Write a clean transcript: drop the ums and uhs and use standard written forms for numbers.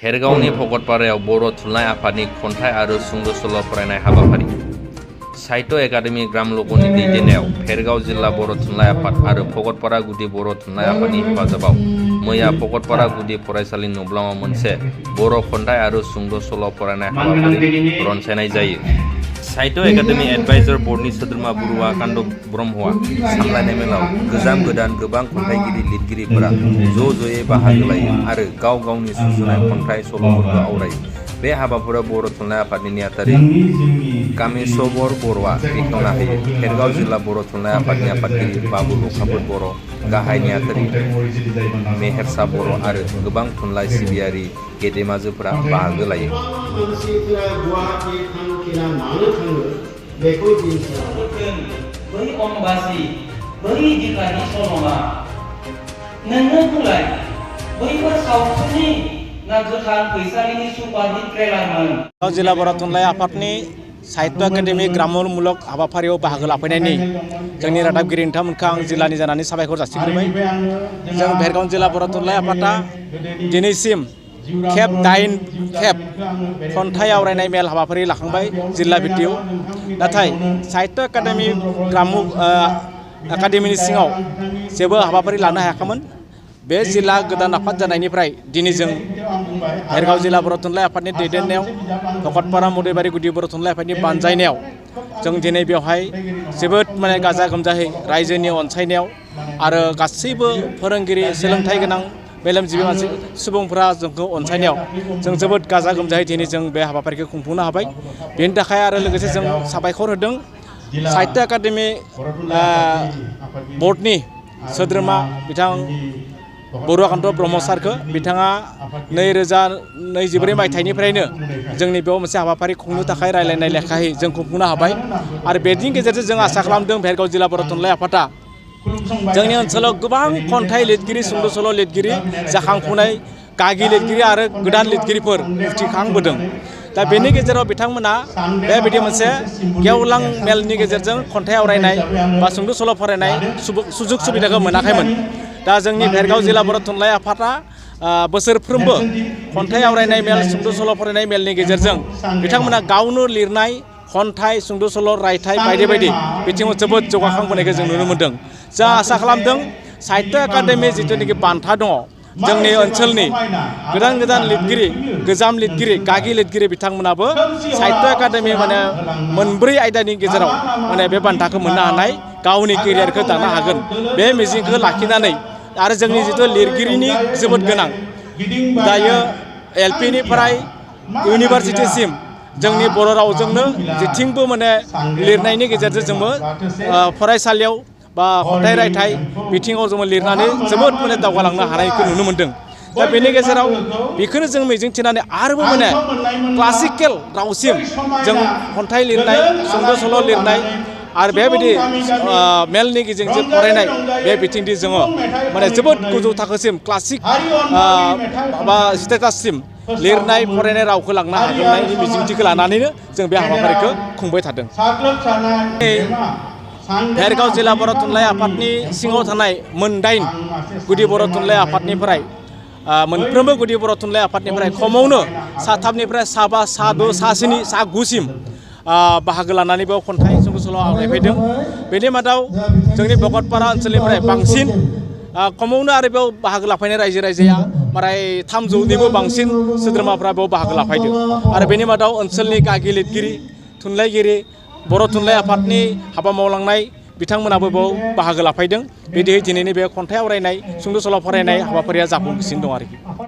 भेरगावनि भगतपारायाव बर' थुनलाइ आफादनि खन्थाइ आरो सुंद' सल' फरायनाय हाबाफारि। साहित्य एकाडेमि ग्रामलग'नि दैदेननायाव भेरगाव जिल्ला बर' थुनलाइ आफाद आरो भगतपारा गुदि बर' थुनलाइ आफादनि हेफाजाबाव मैया भगतपारा गुदि फरायसालि नब्लाङाव मोनसे बर' खन्थाइ आरो सुंद' सल' फरायनाय हाबाफारि रनसायनाय जायो। साहित्य एकाडेमि एडभाइजर बर्डनि सोद्रोमा बरुवा कान्द ब्रह्मआ सामलायनाय मेलाव गोजाम गोदान गोबां खन्थाइगिरि लिरगिरिफोरा ज'ज'यै बाहागो लायो आरो गाव गावनि सुजुनाय खन्थाइ सल'फोरखौ आवरायो। बे हाबाफारियाव बर' थुनलाइ आफादनि नेहाथारि कामेस्वर बर'आ बेखेवना होयो। भेरगाव जिल्ला बर' थुनलाइ आफादनि आफादगिरि बाबुल अखाफोर बर', गाहाय नेहाथारि मेहेरसा बर' आरो गोबां थुनलाइ सिबियारि गेदेमाजोफोरा बाहागो लायो। बै अम्बासि बै दिखानि सल'मा नोंनो बुंलाय बैफोर सावथुननि ना गोथां फैसालिनि सुपारहिट ट्रेलारमोन। जिल्ला बर' थुनलाइ आफादनि साहित्य एकाडेमि ग्रामोन्मुलक हाबाफारियाव बाहागो लाफैनायनि जोंनि रादाबगिरि नोंथांमोनखौ आं जिल्लानि जानानै साबायखर जासिग्रोबाय। जों भेरगाव जिल्ला बर' थुनलाइ आफादा दिनैसिम खेब 8 खेब खन्थाइ आवरायनाय मेल हाबाफारि लाखांबाय जिल्ला भित्तियाव। नाथाय साहित्य एकाडेमि एकाडेमिनि सिङाव जेबो हाबाफारि लानो हायाखैमोन। बे जिल्ला गोदान आफाद जानायनिफ्राय दिनै जों भेरगाव जिल्ला बर' थुनलाइ आफादनि दैदेननायाव भगतपारा मदैबारि गुदि बर' थुनलाइ आफादनि बानजायनायाव जों दिनै बेवहाय जोबोद गाजा गोमजायै रायजोनि अनसायनायाव आरो गासैबो फोरोंगिरि सोलोंथाइ गोनां मेलेमजिबि मानसि सुबुंफोरा जोंखौ अनसायनायाव जों जोबोद गाजा गोमजायै दिनै जों बे हाबाफारिखौ खुंफुंनो हाबाय। बेनि थाखाय आरो लोगोसे जों साबायखर होदों साहित्य एकाडेमि बर्डनि सोद्रोमा बिथां बरुवा कान्त ब्रह्म सारखौ। बिथाङा 2024 मायथाइनिफ्रायनो जोंनि बेयाव मोनसे हाबाफारि खुंनो थाखाय रायलायनाय लेखायै जों खुंफुंनो हाबाय आरो बेनि गेजेरजों जों आसा खालामदों भेरगाव जिल्ला बर' थुनलाइ आफादा जोंनि ओनसोलाव गोबां खन्थाइ लिरगिरि सुंद' सल' लिरगिरि जाखांफुनाय गागि लिरगिरि आरो गोदान लिरगिरिफोर उथिखांबोदों। दा बेनि गेजेराव बिथांमोना बेबायदि मोनसे गेवलां मेलनि गेजेरजों खन्थाइ आवरायनाय बा सुंद' सल' फरायनाय सुजुग सुबिदाखौ मोनाखैमोन। दा जोंनि भेरगाव जिल्ला बर' थुनलाइ आफादा बोसोरफ्रोमबो खन्थाइ आवरायनाय मेल सुंद' सल' फरायनाय मेलनि गेजेरजों बिथांमोना गावनो लिरनाय खन्थाइ सुंद' सल' रायथाइ बायदि बायदि बिथिङाव जोबोद जौगाखांबोनायखौ जों नुनो मोन्दों। जों आसा खालामदों साहित्य एकाडेमि जिथुनाखि बान्था दङ जोंनि ओनसोलनि गोदान गोदान लिरगिरि गोजाम लिरगिरि गागि लिरगिरि बिथांमोनाबो साहित्य एकाडेमि मोनब्रै आयदानि गेजेराव बे बान्थाखौ मोननो हानाय गावनि केरियारखौ दानो हागोन बे मिजिंखौ लाखिनानै आरो जोंनि जिथु लिरगिरिनि जोबोद गोनां दायो एलपिनिफ्राय इउनिभारसिटिसिम जोंनि बर' रावजोंनो जेथिंबो लिरनायनि गेजेरजों जोंबो फरायसालियाव बा खन्थाइ रायथाइ बिथिङाव जोङो लिरनानै जोबोद दावगालांनो हानायखौ नुनो मोन्दों। दा बेनि गेजेराव बेखौनो जों मिजिंथिनानै आरोबाव क्लासिकेल रावसिम जों खन्थाइ लिरनाय सुंद' सल' लिरनाय आरो बेबायदि मेलनि गेजेरजों फरायनाय बे बिथिंदि जोङो जोबोद गोजौ थाखोसिम क्लासिक बा स्टेटाससिम लिरनाय फरायनाय रावखौ लांनो हागोननि मिजिंथिखौ लानानैनो जों बे हाबाफारिखौ खुंबाय थादों। भेरगाव जिल्ला बर' थुनलाइ आफादनि सिङाव थानाय 8 गुदि बर' थुनलाइ आफादनिफ्राय मोनफ्रोमबो गुदि बर' थुनलाइ आफादनिफ्राय खमावनो सा3निफ्राय सा5 सा6 सा7 सा9सिम बाहागो लानानै बेयाव खन्थाइ सुंद' सल' आवरायफैदों। बेनि मादाव जोंनि भगतपारा ओनसोलनिफ्राय बांसिन खमावनो आरो बेयाव बाहागो लाफैनाय रायजो राजाया 300निबो बांसिन सोद्रोमाफ्रा बेयाव बाहागो लाफैदों आरो बेनि मादाव ओनसोलनि गागि लिरगिरि थुनलाइगिरि बर' थुनलाइ आफादनि हाबा मावलांनाय बिथांमोनाबो बेयाव बाहागो लाफैदों। बिदियै दिनैनि बे खन्थाइ आवरायनाय सुंद' सल' फरायनाय हाबाफारिया जाफुंगासिनो दं आरोखि।